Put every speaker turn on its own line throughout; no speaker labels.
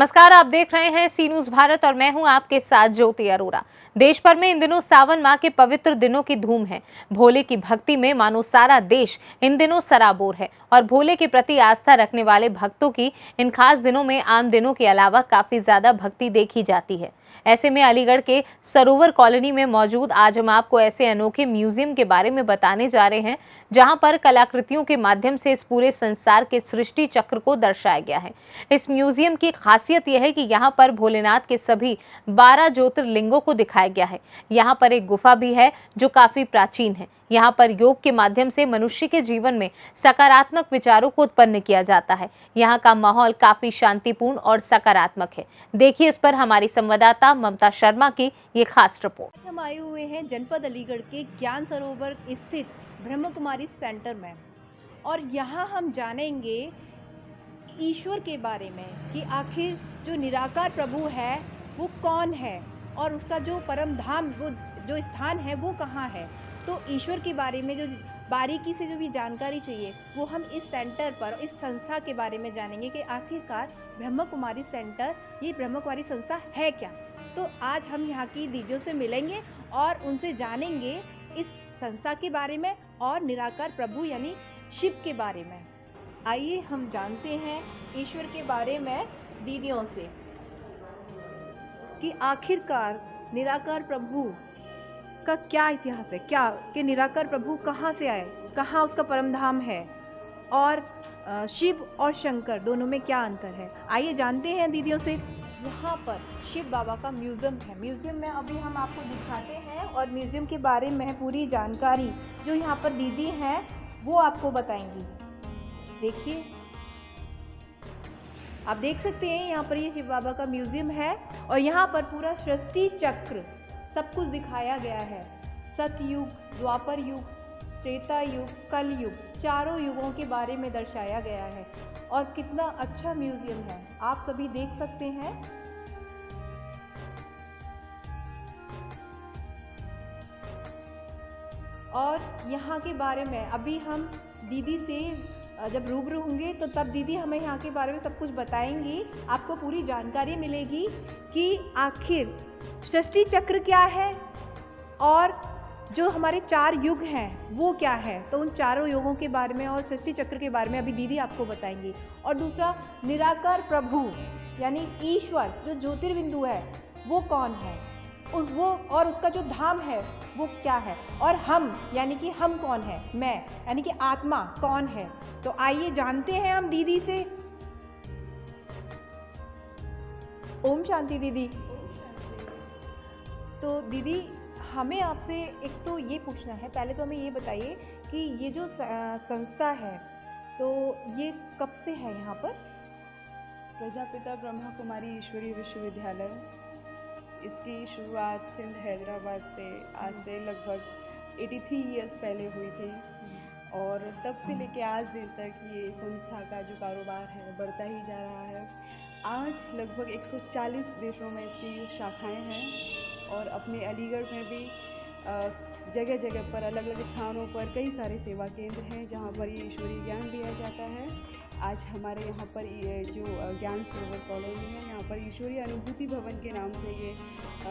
नमस्कार, आप देख रहे हैं सी न्यूज भारत और मैं हूं आपके साथ ज्योति अरोरा। देश भर में इन दिनों सावन माह के पवित्र दिनों की धूम है। भोले की भक्ति में मानो सारा देश इन दिनों सराबोर है और भोले के प्रति आस्था रखने वाले भक्तों की इन खास दिनों में आम दिनों के अलावा काफी ज्यादा भक्ति देखी जाती है। ऐसे में अलीगढ़ के सरोवर कॉलोनी में मौजूद आज हम आपको ऐसे अनोखे म्यूजियम के बारे में बताने जा रहे हैं जहां पर कलाकृतियों के माध्यम से इस पूरे संसार के सृष्टि चक्र को दर्शाया गया है। इस म्यूजियम की खासियत यह है कि यहां पर भोलेनाथ के सभी 12 ज्योतिर्लिंगों को दिखाया गया है। यहां पर एक गुफा भी है जो काफी प्राचीन है। यहाँ पर योग के माध्यम से मनुष्य के जीवन में सकारात्मक विचारों को उत्पन्न किया जाता है। यहाँ का माहौल काफी शांतिपूर्ण और सकारात्मक है। देखिए इस पर हमारी संवाददाता ममता शर्मा की ये खास रिपोर्ट।
हम आए हुए हैं जनपद अलीगढ़ के ज्ञान सरोवर स्थित ब्रह्म कुमारी सेंटर में और यहाँ हम जानेंगे ईश्वर के बारे में कि आखिर जो निराकार प्रभु है वो कौन है और उसका जो परम धाम वो जो स्थान है वो कहाँ है। तो ईश्वर के बारे में जो बारीकी से जो भी जानकारी चाहिए वो हम इस सेंटर पर इस संस्था के बारे में जानेंगे कि आखिरकार ब्रह्म कुमारी सेंटर ये ब्रह्म कुमारी संस्था है क्या। तो आज हम यहाँ की दीदियों से मिलेंगे और उनसे जानेंगे इस संस्था के बारे में और निराकार प्रभु यानी शिव के बारे में। आइए हम जानते हैं ईश्वर के बारे में दीदियों से कि आखिरकार निराकार प्रभु का क्या इतिहास है, क्या कि निराकार प्रभु कहाँ से आए, कहाँ उसका परम धाम है और शिव और शंकर दोनों में क्या अंतर है। आइए जानते हैं दीदियों से। यहाँ पर शिव बाबा का म्यूज़ियम है। म्यूज़ियम में अभी हम आपको दिखाते हैं और म्यूज़ियम के बारे में पूरी जानकारी जो यहाँ पर दीदी हैं वो आपको बताएंगी। देखिए आप देख सकते हैं यहाँ पर ये शिव बाबा का म्यूज़ियम है और यहाँ पर पूरा सृष्टि चक्र सब कुछ दिखाया गया है। सतयुग, द्वापर युग, त्रेता युग, कल युग, चारों युगों के बारे में दर्शाया गया है और कितना अच्छा म्यूजियम है, आप सभी देख सकते हैं। और यहाँ के बारे में अभी हम दीदी से जब रूबरू होंगे तो तब दीदी हमें यहाँ के बारे में सब कुछ बताएंगी। आपको पूरी जानकारी मिलेगी कि आखिर सृष्टि चक्र क्या है और जो हमारे 4 युग हैं वो क्या है। तो उन चारों युगों के बारे में और सृष्टि चक्र के बारे में अभी दीदी आपको बताएंगी। और दूसरा निराकार प्रभु यानी ईश्वर जो ज्योतिर्बिंदु है वो कौन है, वो और उसका जो धाम है वो क्या है। और हम यानी कि हम कौन है, मैं यानी कि आत्मा कौन है। तो आइए जानते हैं हम दीदी से। ओम शांति दीदी। तो दीदी हमें आपसे एक तो ये पूछना है, पहले तो हमें ये बताइए कि ये जो संस्था है तो ये कब से है यहाँ पर।
प्रजापिता ब्रह्मा कुमारी ईश्वरीय विश्वविद्यालय, इसकी शुरुआत सिंध हैदराबाद से आज से लगभग 83 इयर्स पहले हुई थी और तब से लेके आज दिन तक ये संस्था का जो कारोबार है बढ़ता ही जा रहा है। आज लगभग 140 देशों में इसकी शाखाएं हैं और अपने अलीगढ़ में भी जगह जगह पर अलग अलग स्थानों पर कई सारे सेवा केंद्र हैं जहां पर ये ईश्वरीय ज्ञान दिया जाता है। आज हमारे यहाँ पर ये जो ज्ञान सरोवर कॉलोनी है यहाँ पर ईश्वरीय अनुभूति भवन के नाम से ये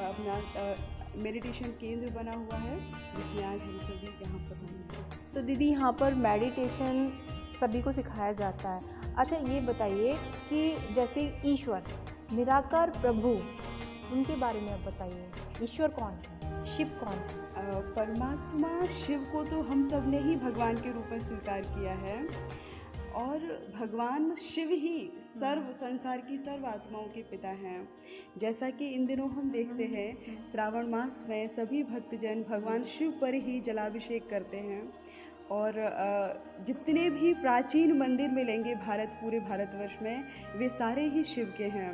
अपना मेडिटेशन केंद्र बना हुआ है जिसमें आज हम सभी यहाँ पर हैं।
तो दीदी यहाँ पर मेडिटेशन सभी को सिखाया जाता है। अच्छा ये बताइए कि जैसे ईश्वर निराकार प्रभु उनके बारे में आप बताइए। ईश्वर कौन है, शिव कौन है।
परमात्मा शिव को तो हम सब ने ही भगवान के रूप में स्वीकार किया है और भगवान शिव ही सर्व संसार की सर्व आत्माओं के पिता हैं। जैसा कि इन दिनों हम देखते हैं श्रावण मास में सभी भक्तजन भगवान शिव पर ही जलाभिषेक करते हैं और जितने भी प्राचीन मंदिर मिलेंगे पूरे भारतवर्ष में वे सारे ही शिव के हैं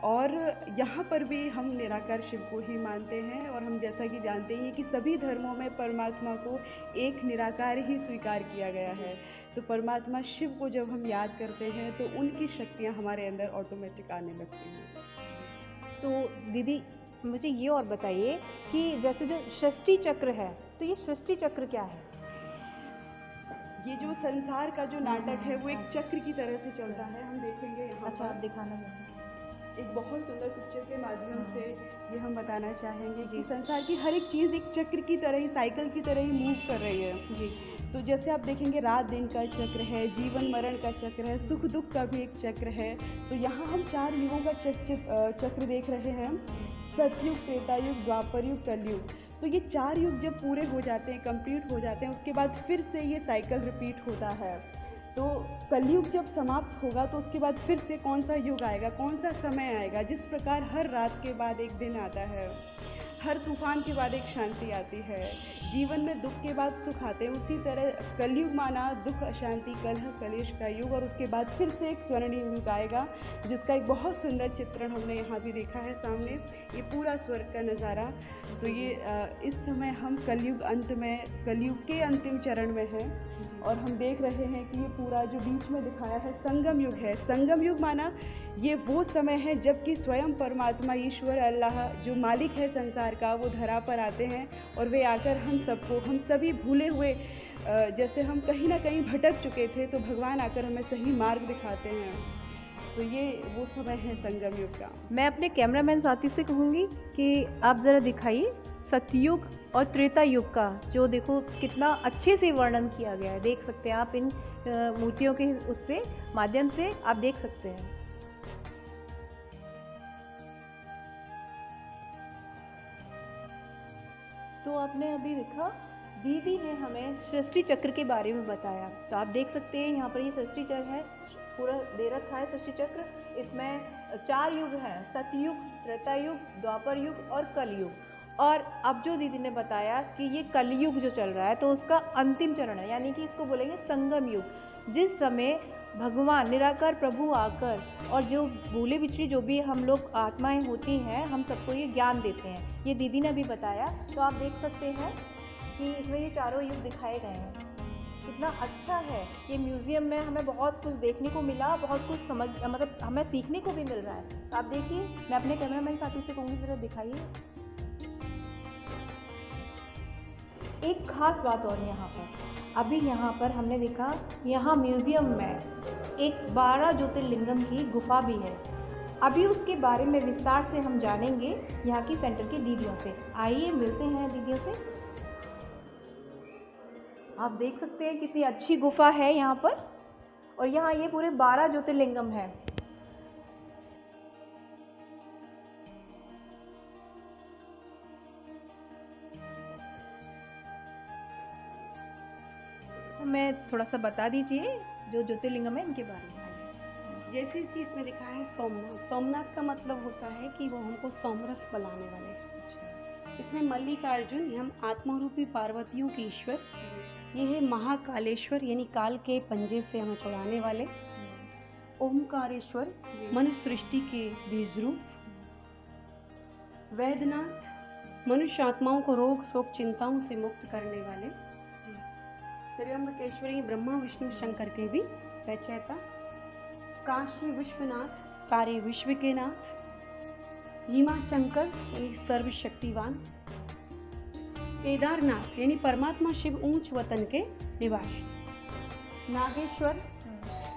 और यहाँ पर भी हम निराकार शिव को ही मानते हैं। और हम जैसा कि जानते हैं कि सभी धर्मों में परमात्मा को एक निराकार ही स्वीकार किया गया है। तो परमात्मा शिव को जब हम याद करते हैं तो उनकी शक्तियाँ हमारे अंदर ऑटोमेटिक आने लगती हैं।
तो दीदी मुझे ये और बताइए कि जैसे जो सृष्टि चक्र है तो ये सृष्टि चक्र क्या है।
ये जो संसार का जो नाटक है वो एक चक्र की तरह से चलता है। हम देखेंगे यहाँ
अच्छा,
पर
आप दिखाना चाहेंगे।
एक बहुत सुंदर पिक्चर के माध्यम से ये हम बताना चाहेंगे कि संसार की हर एक चीज़ एक चक्र की तरह ही, साइकिल की तरह ही मूव कर रही है
जी।
तो जैसे आप देखेंगे रात दिन का चक्र है, जीवन मरण का चक्र है, सुख दुख का भी एक चक्र है। तो यहाँ हम 4 युगों का चक्र देख रहे हैं, सतयुग, त्रेता युग, द्वापर युग, कलयुग। तो ये 4 युग जब पूरे हो जाते हैं, कंप्लीट हो जाते हैं, उसके बाद फिर से ये साइकिल रिपीट होता है। तो कलयुग जब समाप्त होगा तो उसके बाद फिर से कौन सा युग आएगा, कौन सा समय आएगा। जिस प्रकार हर रात के बाद एक दिन आता है, हर तूफान के बाद एक शांति आती है, जीवन में दुख के बाद सुख आते हैं, उसी तरह कलयुग माना दुख, अशांति, कलह, कलेश का युग, और उसके बाद फिर से एक स्वर्णिम युग आएगा, जिसका एक बहुत सुंदर चित्रण हमने यहाँ भी देखा है सामने, ये पूरा स्वर्ग का नज़ारा। तो ये इस समय हम कलयुग अंत में, कलयुग के अंतिम चरण में हैं, और हम देख रहे हैं कि ये पूरा जो बीच में दिखाया है संगम युग है। संगम युग माना ये वो समय है जबकि स्वयं परमात्मा, ईश्वर, अल्लाह जो मालिक है संसार का, वो धरा पर आते हैं, और वे आकर हम सबको, हम सभी भूले हुए, जैसे हम कहीं ना कहीं भटक चुके थे, तो भगवान आकर हमें सही मार्ग दिखाते हैं। तो ये वो समय है संगम युग का।
मैं अपने कैमरामैन साथी से कहूँगी कि आप ज़रा दिखाइए सतयुग और त्रेता युग का, जो देखो कितना अच्छे से वर्णन किया गया है। देख सकते हैं आप इन मूर्तियों के उससे माध्यम से आप देख सकते हैं। तो आपने अभी देखा, दीदी ने हमें सृष्टि चक्र के बारे में बताया। तो आप देख सकते हैं यहाँ पर ये सृष्टि चक्र है, पूरा दे रखा है सृष्टि चक्र। इसमें 4 युग हैं, सतयुग, त्रेता युग, द्वापर युग और कलयुग। और अब जो दीदी ने बताया कि ये कलयुग जो चल रहा है तो उसका अंतिम चरण है, यानी कि इसको बोलेंगे संगम युग, जिस समय भगवान निराकार प्रभु आकर और जो भूले बिछड़ी जो भी हम लोग आत्माएं होती हैं, हम सबको ये ज्ञान देते हैं। ये दीदी ने अभी बताया। तो आप देख सकते हैं कि इसमें ये चारों युग दिखाए गए हैं। कितना अच्छा है ये म्यूज़ियम में, हमें बहुत कुछ देखने को मिला, बहुत कुछ मतलब हमें सीखने को भी मिल रहा है। तो आप देखिए, मैं अपने कैमरामैन साथी से कहूँगी ज़रा दिखाइए। एक खास बात और यहाँ पर, अभी यहाँ पर हमने देखा, यहाँ म्यूज़ियम में एक 12 ज्योतिर्लिंगम की गुफा भी है। अभी उसके बारे में विस्तार से हम जानेंगे यहाँ की सेंटर की दीदियों से। आइए मिलते हैं दीदियों से। आप देख सकते हैं कितनी अच्छी गुफा है यहाँ पर, और यहाँ ये पूरे 12 ज्योतिर्लिंगम है। मैं थोड़ा सा बता दीजिए जो ज्योतिर्लिंगम है इनके बारे में।
जैसे कि इसमें लिखा है सोमनाथ। सोमनाथ का मतलब होता है कि वो हमको सोमरस बुलाने वाले। इसमें मल्लिकार्जुन, ये हम आत्मरूपी पार्वतियों के ईश्वर, ये है महाकालेश्वर यानी काल के पंजे से हमें छुड़ाने वाले, ओमकारेश्वर मनुष्य सृष्टि के बीज रूप, वैद्यनाथ मनुष्य आत्माओं को रोग शोक चिंताओं से मुक्त करने वाले, त्र्यंबकेश्वरी ब्रह्मा विष्णु शंकर के भी रचयिता, काशी विश्वनाथ सारे विश्व के नाथ, भीमा शंकर यानी सर्वशक्तिवान, केदारनाथ यानी परमात्मा शिव ऊंच वतन के निवासी, नागेश्वर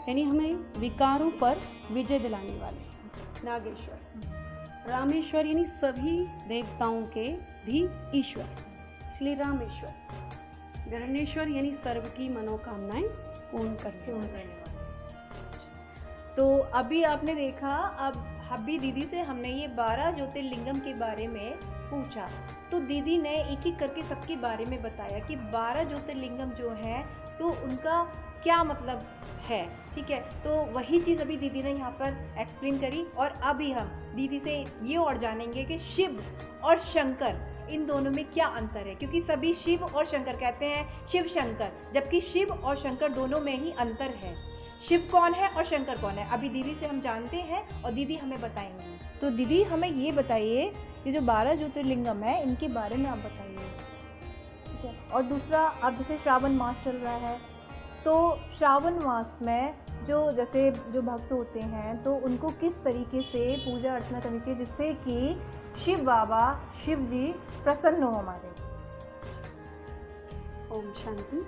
यानी हमें विकारों पर विजय दिलाने वाले नागेश्वर, रामेश्वर यानी सभी देवताओं के भी ईश्वर इसलिए रामेश्वर, गणेश्वर यानी सर्व की मनोकामनाएं पूर्ण करने वाले।
तो अभी आपने देखा, अब अभी दीदी से हमने ये 12 ज्योतिर्लिंगम के बारे में पूछा, तो दीदी ने एक एक करके सबके बारे में बताया कि 12 ज्योतिर्लिंगम जो है तो उनका क्या मतलब है। ठीक है, तो वही चीज़ अभी दीदी ने यहाँ पर एक्सप्लेन करी। और अभी हम दीदी से ये और जानेंगे कि शिव और शंकर इन दोनों में क्या अंतर है, क्योंकि सभी शिव और शंकर कहते हैं शिव शंकर, जबकि शिव और शंकर दोनों में ही अंतर है। शिव कौन है और शंकर कौन है, अभी दीदी से हम जानते हैं और दीदी हमें बताएंगी। तो दीदी हमें ये बताइए, ये जो 12 ज्योतिर्लिंगम है इनके बारे में आप बताइए। ठीक है, और दूसरा, अब जैसे श्रावण मास चल रहा है, तो श्रावण मास में जैसे जो भक्त होते हैं तो उनको किस तरीके से पूजा अर्चना करनी चाहिए जिससे कि शिव बाबा, शिव जी प्रसन्न हो हमारे।
ओम शांति।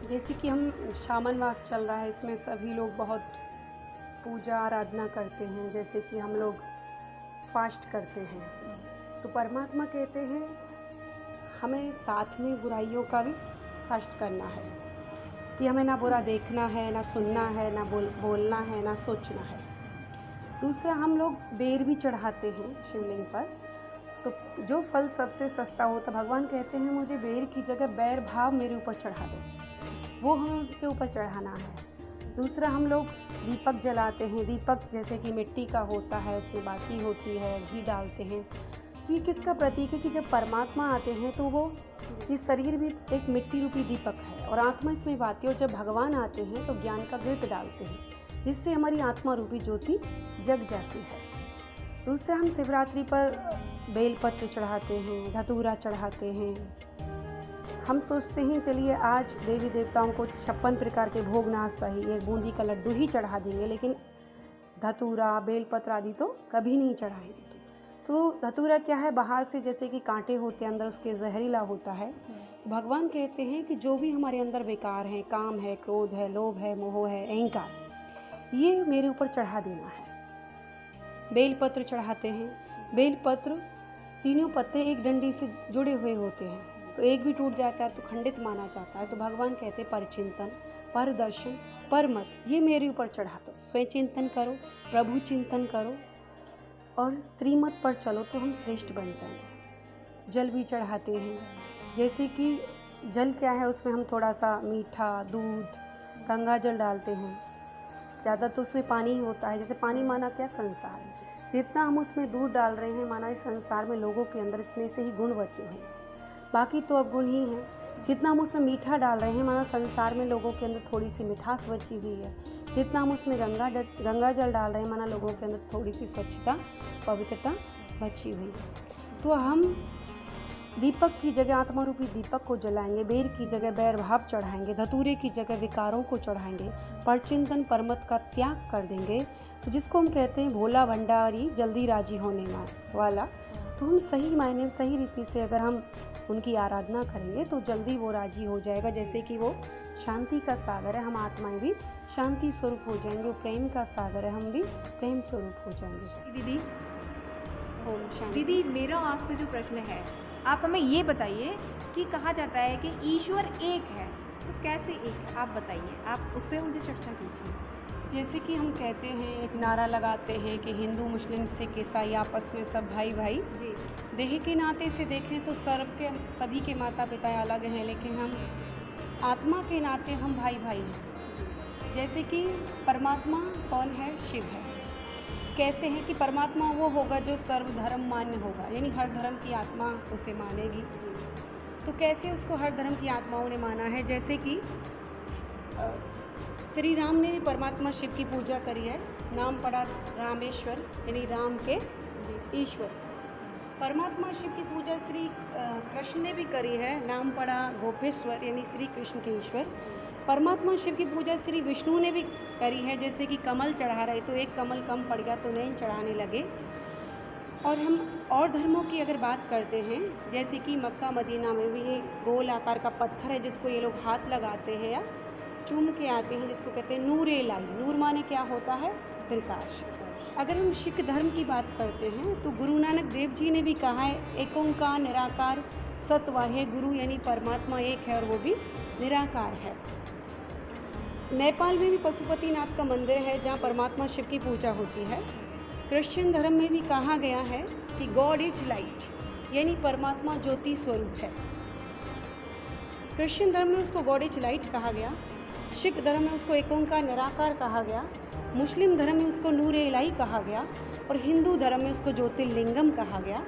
जैसे कि हम श्रावण मास चल रहा है, इसमें सभी लोग बहुत पूजा आराधना करते हैं, जैसे कि हम लोग फास्ट करते हैं, तो परमात्मा कहते हैं हमें साथ में बुराइयों का भी फास्ट करना है, कि हमें ना बुरा देखना है, ना सुनना है, ना बोलना है, ना सोचना है। दूसरा, हम लोग बेर भी चढ़ाते हैं शिवलिंग पर, तो जो फल सबसे सस्ता होता, भगवान कहते हैं मुझे बेर की जगह बैर भाव मेरे ऊपर चढ़ा दो, वो हमें उसके ऊपर चढ़ाना है। दूसरा, हम लोग दीपक जलाते हैं। दीपक जैसे कि मिट्टी का होता है, उसमें बाती होती है, घी डालते हैं। तो ये किसका प्रतीक है कि जब परमात्मा आते हैं तो वो, ये शरीर भी एक मिट्टी रूपी दीपक है और आत्मा इसमें बाती, और जब भगवान आते हैं तो ज्ञान का घृत डालते हैं, जिससे हमारी आत्मा रूपी ज्योति जग जाती है। दूसरा, हम शिवरात्रि पर बेलपत्र चढ़ाते हैं, धतूरा चढ़ाते हैं। हम सोचते हैं चलिए आज देवी देवताओं को 56 प्रकार के भोग ना सही, एक बूंदी का लड्डू ही चढ़ा देंगे, लेकिन धतूरा बेलपत्र आदि तो कभी नहीं चढ़ाएंगे। तो धतूरा क्या है, बाहर से जैसे कि कांटे होते हैं, अंदर उसके जहरीला होता है। भगवान कहते हैं कि जो भी हमारे अंदर बेकार है, काम है, क्रोध है, लोभ है, मोह है, अहंकार, ये मेरे ऊपर चढ़ा देना है। बेलपत्र चढ़ाते हैं। बेलपत्र तीनों पत्ते एक डंडी से जुड़े हुए होते हैं, तो एक भी टूट जाता है तो खंडित माना जाता है। तो भगवान कहते हैं परचिंतन, पर दर्शन, पर मत, ये मेरे ऊपर चढ़ा दो। स्वयं चिंतन करो, प्रभु चिंतन करो और श्रीमत पर चलो तो हम श्रेष्ठ बन जाएंगे। जल भी चढ़ाते हैं, जैसे कि जल क्या है, उसमें हम थोड़ा सा मीठा, दूध, गंगा जल डालते हैं। ज़्यादा तो उसमें पानी ही होता है। जैसे पानी माना क्या, संसार, जितना हम उसमें दूध डाल रहे हैं माना इस संसार में लोगों के अंदर इतने से ही गुण बचे हैं, बाकी तो अब गुण ही हैं। जितना हम उसमें मीठा डाल रहे हैं माना संसार में लोगों के अंदर थोड़ी सी मिठास बची हुई है। जितना हम उसमें गंगा जल डाल रहे हैं माना लोगों के अंदर थोड़ी सी स्वच्छता, पवित्रता बची हुई है। तो हम दीपक की जगह आत्मा रूपी दीपक को जलाएंगे, बेर की जगह बैर भाव चढ़ाएंगे, धतूरे की जगह विकारों को चढ़ाएंगे, परचिंतन परमत का त्याग कर देंगे। तो जिसको हम कहते हैं भोला भंडारी जल्दी राजी होने वाला, तो हम सही मायने में सही रीति से अगर हम उनकी आराधना करेंगे तो जल्दी वो राजी हो जाएगा। जैसे कि वो शांति का सागर है, हम आत्माएं भी शांति स्वरूप हो जाएंगे। वो प्रेम का सागर है, हम भी प्रेम स्वरूप हो जाएंगे।
दीदी
ओम शांति।
दीदी मेरा आपसे जो प्रश्न है, आप हमें ये बताइए कि कहा जाता है कि ईश्वर एक है, तो कैसे एक है, आप बताइए, आप उस पर मुझे चर्चा कीजिए।
जैसे कि हम कहते हैं, एक नारा लगाते हैं कि हिंदू, मुस्लिम, सिख, ईसाई आपस में सब भाई भाई।
जी
देह के नाते से देखें तो सभी के माता पिता अलग हैं, लेकिन हम आत्मा के नाते हम भाई भाई हैं। जैसे कि परमात्मा कौन है, शिव है। कैसे है कि परमात्मा वो होगा जो सर्वधर्म मान्य होगा, यानी हर धर्म की आत्मा उसे मानेगी। तो कैसे उसको हर धर्म की आत्माओं ने माना है, जैसे कि श्री राम ने भी परमात्मा शिव की पूजा करी है, नाम पड़ा रामेश्वर, यानी राम के ईश्वर। परमात्मा शिव की पूजा श्री कृष्ण ने भी करी है, नाम पड़ा गोपेश्वर, यानी श्री कृष्ण के ईश्वर। परमात्मा शिव की पूजा श्री विष्णु ने भी करी है, जैसे कि कमल चढ़ा रहे तो एक कमल कम पड़ गया तो नहीं चढ़ाने लगे। और हम और धर्मों की अगर बात करते हैं, जैसे कि मक्का मदीना में भी ये गोल आकार का पत्थर है जिसको ये लोग हाथ लगाते हैं या चूम के आते हैं, जिसको कहते हैं नूर-ए-इलाही। नूर माने क्या होता है, प्रकाश। अगर हम सिख धर्म की बात करते हैं तो गुरु नानक देव जी ने भी कहा है, एक ओंकार निराकार सतवाहे गुरु, यानी परमात्मा एक है और वो भी निराकार है। नेपाल में भी पशुपतिनाथ का मंदिर है जहाँ परमात्मा शिव की पूजा होती है। क्रिश्चियन धर्म में भी कहा गया है कि गॉड इज लाइट, यानी परमात्मा ज्योति स्वरूप है। क्रिश्चियन धर्म में उसको गॉड इज लाइट कहा गया, सिख धर्म में उसको एक ओंकार निराकार कहा गया, मुस्लिम धर्म में उसको नूर-ए-इलाही कहा गया और हिंदू धर्म में उसको ज्योतिर्लिंगम कहा गया।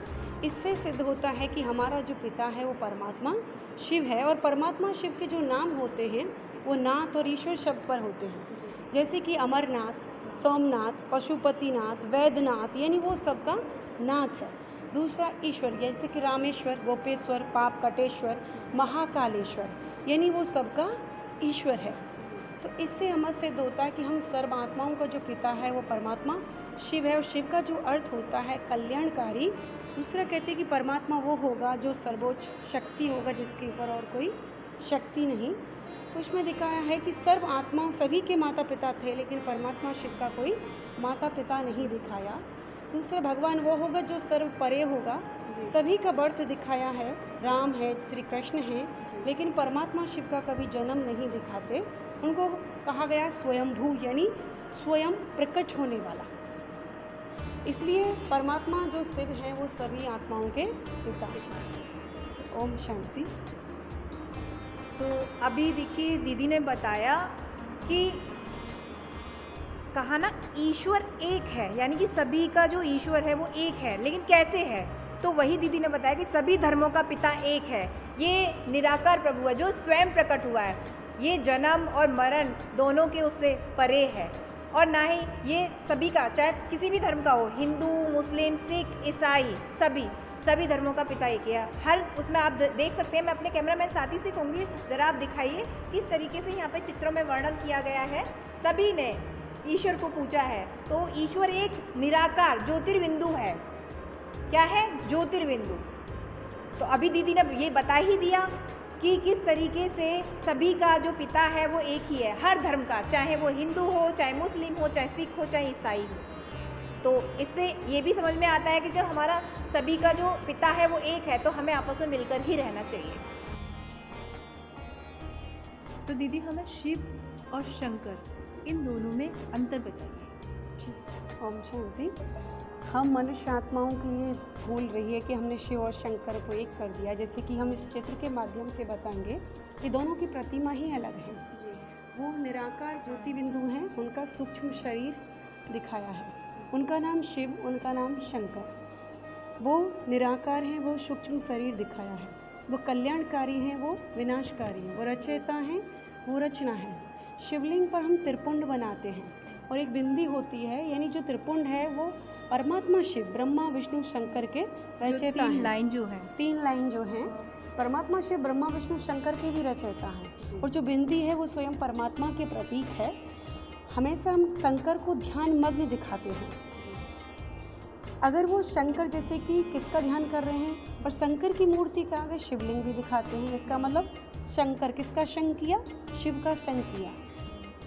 इससे सिद्ध होता है कि हमारा जो पिता है वो परमात्मा शिव है। और परमात्मा शिव के जो नाम होते हैं वो नाथ और ईश्वर शब्द पर होते हैं, जैसे कि अमरनाथ, सोमनाथ, पशुपतिनाथ, वैद्यनाथ, यानी वो सबका नाथ है। दूसरा ईश्वर, जैसे कि रामेश्वर, गोपेश्वर, पाप कटेश्वर, महाकालेश्वर, यानी वो सबका ईश्वर है। तो इससे हमें सिद्ध होता है कि हम सर्व आत्माओं का जो पिता है वो परमात्मा शिव है। और शिव का जो अर्थ होता है कल्याणकारी। दूसरा कहते हैं कि परमात्मा वो होगा जो सर्वोच्च शक्ति होगा, जिसके ऊपर और कोई शक्ति नहीं। उसमें दिखाया है कि सर्व आत्मा सभी के माता पिता थे, लेकिन परमात्मा शिव का कोई माता पिता नहीं दिखाया। दूसरा भगवान वो होगा जो सर्व परे होगा। सभी का बर्थ दिखाया है, राम है, श्री कृष्ण है, लेकिन परमात्मा शिव का कभी जन्म नहीं दिखाते। उनको कहा गया स्वयंभू, यानी स्वयं प्रकट होने वाला। इसलिए परमात्मा जो शिव हैं वो सभी आत्माओं के पिता हैं। ओम शांति।
तो अभी देखिए दीदी ने बताया कि कहा ना ईश्वर एक है, यानी कि सभी का जो ईश्वर है वो एक है, लेकिन कैसे है? तो वही दीदी ने बताया कि सभी धर्मों का पिता एक है। ये निराकार प्रभु है जो स्वयं प्रकट हुआ है। ये जन्म और मरण दोनों के उससे परे है, और ना ही ये सभी का, चाहे किसी भी धर्म का हो, हिंदू, मुस्लिम, सिख, ईसाई, सभी धर्मों का पिता एक है। हर उसमें आप देख सकते हैं। मैं अपने कैमरामैन साथी से कहूँगी ज़रा आप दिखाइए किस तरीके से यहाँ पे चित्रों में वर्णन किया गया है। सभी ने ईश्वर को पूछा है। तो ईश्वर एक निराकार ज्योतिर्बिंदु है। क्या है? ज्योतिर्बिंदु। तो अभी दीदी ने ये बता ही दिया कि किस तरीके से सभी का जो पिता है वो एक ही है, हर धर्म का, चाहे वो हिंदू हो, चाहे मुस्लिम हो, चाहे सिख हो, चाहे ईसाई हो। तो इससे ये भी समझ में आता है कि जब हमारा सभी का जो पिता है वो एक है तो हमें आपस में मिलकर ही रहना चाहिए। तो दीदी हमें शिव और शंकर इन दोनों में अंतर बताइए।
ओम शांति। हम मनुष्य आत्माओं की ये भूल रही है कि हमने शिव और शंकर को एक कर दिया। जैसे कि हम इस चित्र के माध्यम से बताएंगे कि दोनों की प्रतिमा ही अलग है। वो निराकार ज्योति बिंदु हैं, उनका सूक्ष्म शरीर दिखाया है। उनका नाम शिव, उनका नाम शंकर। वो निराकार हैं, वो सूक्ष्म शरीर दिखाया है। वो कल्याणकारी हैं, वो विनाशकारी हैं। वो रचयिता हैं, वो रचना है। शिवलिंग पर हम त्रिपुंड बनाते हैं और एक बिंदी होती है, यानी जो त्रिपुंड है वो परमात्मा शिव, ब्रह्मा, विष्णु, शंकर के रचयिता हैं।
तीन लाइन जो हैं
परमात्मा शिव, ब्रह्मा, विष्णु, शंकर के भी रचयिता हैं। और जो बिंदी है वो स्वयं परमात्मा के प्रतीक है। हमेशा हम शंकर को ध्यान मग्न दिखाते हैं। अगर वो शंकर जैसे कि किसका ध्यान कर रहे हैं, और शंकर की मूर्ति का आगे शिवलिंग भी दिखाते हैं। इसका मतलब शंकर किसका शंख किया? शिव का शंख किया।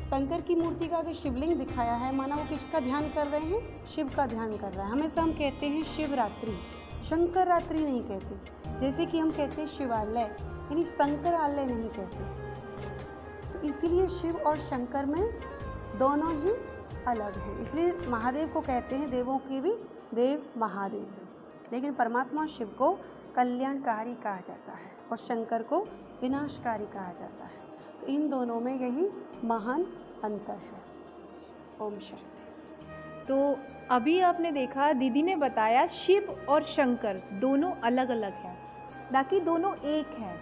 शंकर की मूर्ति का आगे शिवलिंग दिखाया है, माना वो किसका ध्यान कर रहे हैं? शिव का ध्यान कर रहा है। हमेशा हम कहते हैं शिवरात्रि, शंकर रात्रि नहीं कहते। जैसे कि हम कहते हैं शिवालय, यानी शंकरालय नहीं कहते। तो इसीलिए शिव और शंकर में दोनों ही अलग हैं। इसलिए महादेव को कहते हैं देवों की भी देव महादेव, लेकिन परमात्मा शिव को कल्याणकारी कहा जाता है और शंकर को विनाशकारी कहा जाता है। तो इन दोनों में यही महान अंतर है। ओम शांति।
तो अभी आपने देखा दीदी ने बताया शिव और शंकर दोनों अलग अलग हैं, ना कि दोनों एक हैं।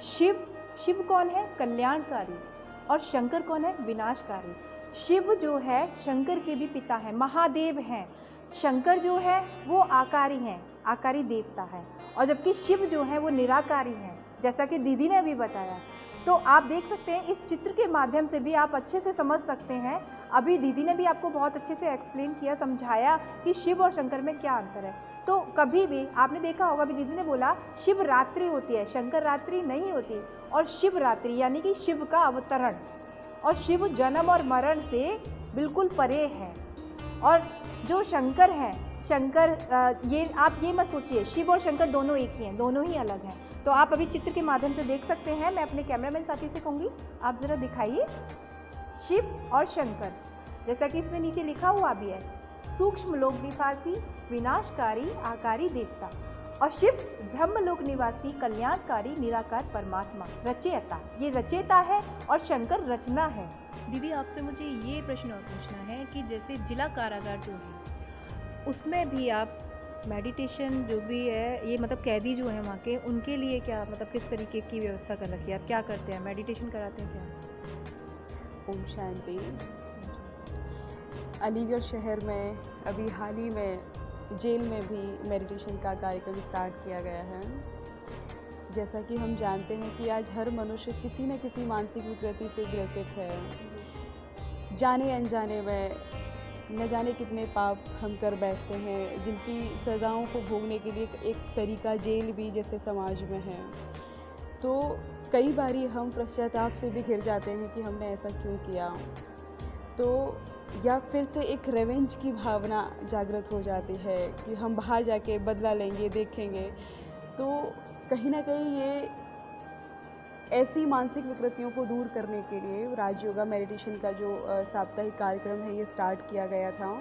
शिव कौन है? कल्याणकारी। और शंकर कौन है? विनाशकारी। शिव जो है शंकर के भी पिता हैं, महादेव हैं। शंकर जो है वो आकारी हैं, आकारी देवता है। और जबकि शिव जो है वो निराकारी हैं, जैसा कि दीदी ने अभी बताया। तो आप देख सकते हैं इस चित्र के माध्यम से भी आप अच्छे से समझ सकते हैं। अभी दीदी ने भी आपको बहुत अच्छे से एक्सप्लेन किया, समझाया कि शिव और शंकर में क्या अंतर है। तो कभी भी आपने देखा होगा, अभी दीदी ने बोला शिवरात्रि होती है, शंकर रात्रि नहीं होती। और शिवरात्रि यानी कि शिव का अवतरण, और शिव जन्म और मरण से बिल्कुल परे है। और जो शंकर हैं, शंकर ये आप ये मत सोचिए शिव और शंकर दोनों एक ही हैं, दोनों ही अलग हैं। तो आप अभी चित्र के माध्यम से देख सकते हैं। मैं अपने कैमरामैन साथी से कहूँगी आप ज़रा दिखाइए शिव और शंकर, जैसा कि इसमें नीचे लिखा हुआ भी है, सूक्ष्म लोक निवासी, विनाशकारी, आकारी देवता। और शिव ब्रह्मलोक निवासी, कल्याणकारी, निराकार परमात्मा, रचयिता। ये रचयिता है और शंकर रचना है। दीदी आपसे मुझे ये प्रश्न और पूछना है कि जैसे जिला कारागार जो है उसमें भी आप मेडिटेशन जो भी है, ये मतलब कैदी जो है वहाँ के, उनके लिए क्या मतलब किस तरीके की व्यवस्था कर रखी है? आप क्या करते हैं? मेडिटेशन कराते हैं क्या?
ओम शांति। अलीगढ़ शहर में अभी हाल ही में जेल में भी मेडिटेशन का कार्यक्रम स्टार्ट किया गया है। जैसा कि हम जानते हैं कि आज हर मनुष्य किसी न किसी मानसिक विकृति से ग्रसित है। जाने अनजाने में न जाने कितने पाप हम कर बैठते हैं, जिनकी सज़ाओं को भोगने के लिए एक तरीका जेल भी जैसे समाज में है। तो कई बारी हम पश्चाताप से भी घिर जाते हैं कि हमने ऐसा क्यों किया। तो या फिर से एक रिवेंज की भावना जागृत हो जाती है कि हम बाहर जाके बदला लेंगे, देखेंगे। तो कहीं ना कहीं ये ऐसी मानसिक विकृतियों को दूर करने के लिए राजयोगा मेडिटेशन का जो साप्ताहिक कार्यक्रम है ये स्टार्ट किया गया था,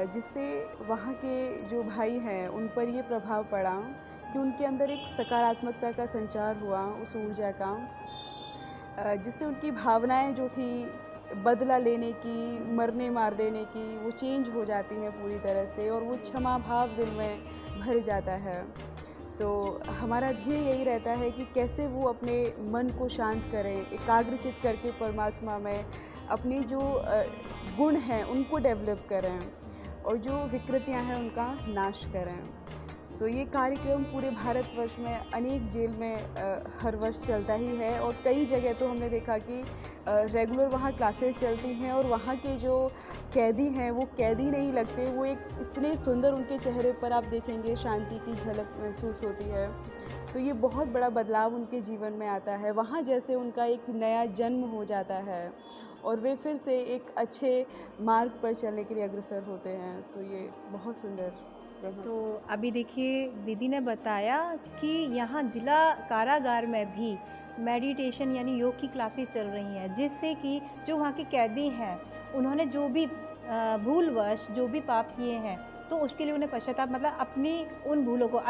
जिससे वहाँ के जो भाई हैं उन पर ये प्रभाव पड़ा कि उनके अंदर एक सकारात्मकता का संचार हुआ, उस ऊर्जा का, जिससे उनकी भावनाएं जो थी बदला लेने की, मरने मार देने की, वो चेंज हो जाती हैं पूरी तरह से, और वो क्षमा भाव दिल में भर जाता है। तो हमारा ध्येय यही रहता है कि कैसे वो अपने मन को शांत करें, एकाग्रचित करके परमात्मा में अपने जो गुण हैं उनको डेवलप करें और जो विकृतियां हैं उनका नाश करें। तो ये कार्यक्रम पूरे भारतवर्ष में अनेक जेल में हर वर्ष चलता ही है, और कई जगह तो हमने देखा कि रेगुलर वहाँ क्लासेस चलती हैं और वहाँ के जो कैदी हैं वो कैदी नहीं लगते, वो एक इतने सुंदर, उनके चेहरे पर आप देखेंगे शांति की झलक महसूस होती है। तो ये बहुत बड़ा बदलाव उनके जीवन में आता है, वहाँ जैसे उनका एक नया जन्म हो जाता है और वे फिर से एक अच्छे मार्ग पर चलने के लिए अग्रसर होते हैं। तो ये बहुत सुंदर।
तो अभी देखिए दीदी ने बताया कि यहाँ जिला कारागार में भी मेडिटेशन यानी योग की क्लासेस चल रही हैं, जिससे कि जो वहाँ के कैदी हैं उन्होंने जो भी भूलवश जो भी पाप किए हैं तो उसके लिए उन्हें पश्चाताप, मतलब अपनी उन भूलों को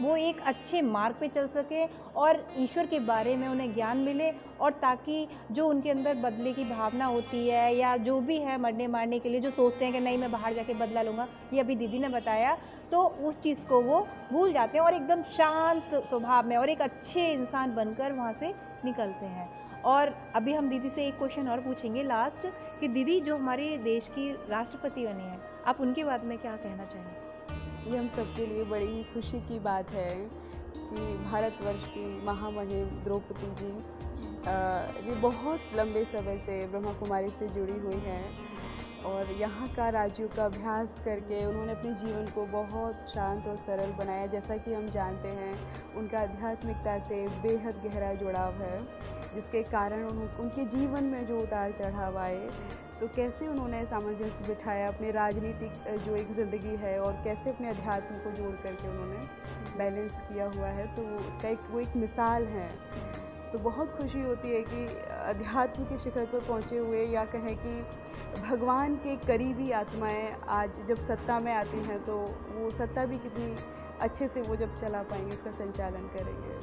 वो एक अच्छे मार्ग पे चल सके और ईश्वर के बारे में उन्हें ज्ञान मिले, और ताकि जो उनके अंदर बदले की भावना होती है या जो भी है मरने मारने के लिए जो सोचते हैं कि नहीं मैं बाहर जाके बदला लूँगा, ये अभी दीदी ने बताया, तो उस चीज़ को वो भूल जाते हैं और एकदम शांत स्वभाव में और एक अच्छे इंसान बनकर वहाँ से निकलते हैं। और अभी हम दीदी से एक क्वेश्चन और पूछेंगे लास्ट, कि दीदी जो हमारे देश की राष्ट्रपति बनी है, आप उनके बारे में क्या कहना चाहेंगे?
ये हम सबके लिए बड़ी ही खुशी की बात है कि भारतवर्ष की महामहिम द्रौपदी जी ये बहुत लंबे समय से ब्रह्मा कुमारी से जुड़ी हुई हैं और यहाँ का राज्यों का अभ्यास करके उन्होंने अपने जीवन को बहुत शांत और सरल बनाया। जैसा कि हम जानते हैं उनका आध्यात्मिकता से बेहद गहरा जुड़ाव है, जिसके कारण उनके जीवन में जो उतार चढ़ाव आए, तो कैसे उन्होंने सामंजस्य बिठाया अपने राजनीतिक जो एक ज़िंदगी है और कैसे अपने अध्यात्म को जोड़ करके उन्होंने बैलेंस किया हुआ है, तो उसका वो एक मिसाल है। तो बहुत खुशी होती है कि अध्यात्म के शिखर पर पहुँचे हुए, या कहें कि भगवान के करीबी आत्माएं आज जब सत्ता में आती हैं तो वो सत्ता भी कितनी अच्छे से वो जब चला पाएंगे, उसका संचालन करेंगे।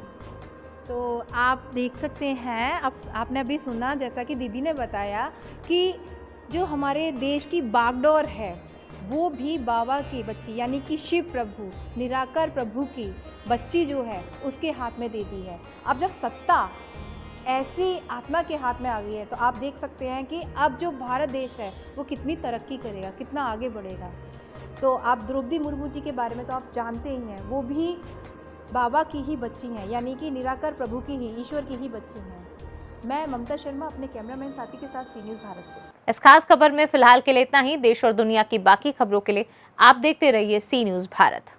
तो आप देख सकते हैं, आपने अभी सुना जैसा कि दीदी ने बताया कि जो हमारे देश की बागडोर है वो भी बाबा की बच्ची यानी कि शिव प्रभु निराकार प्रभु की बच्ची जो है उसके हाथ में दे दी है। अब जब सत्ता ऐसी आत्मा के हाथ में आ गई है तो आप देख सकते हैं कि अब जो भारत देश है वो कितनी तरक्की करेगा, कितना आगे बढ़ेगा। तो आप द्रौपदी मुर्मू जी के बारे में तो आप जानते ही हैं, वो भी बाबा की ही बच्ची हैं, यानी कि निराकार प्रभु की ही, ईश्वर की ही बच्ची हैं। मैं ममता शर्मा अपने कैमरामैन साथी के साथ सी न्यूज़ भारत से।
इस खास खबर में फिलहाल के लिए इतना ही। देश और दुनिया की बाकी खबरों के लिए आप देखते रहिए सी न्यूज़ भारत।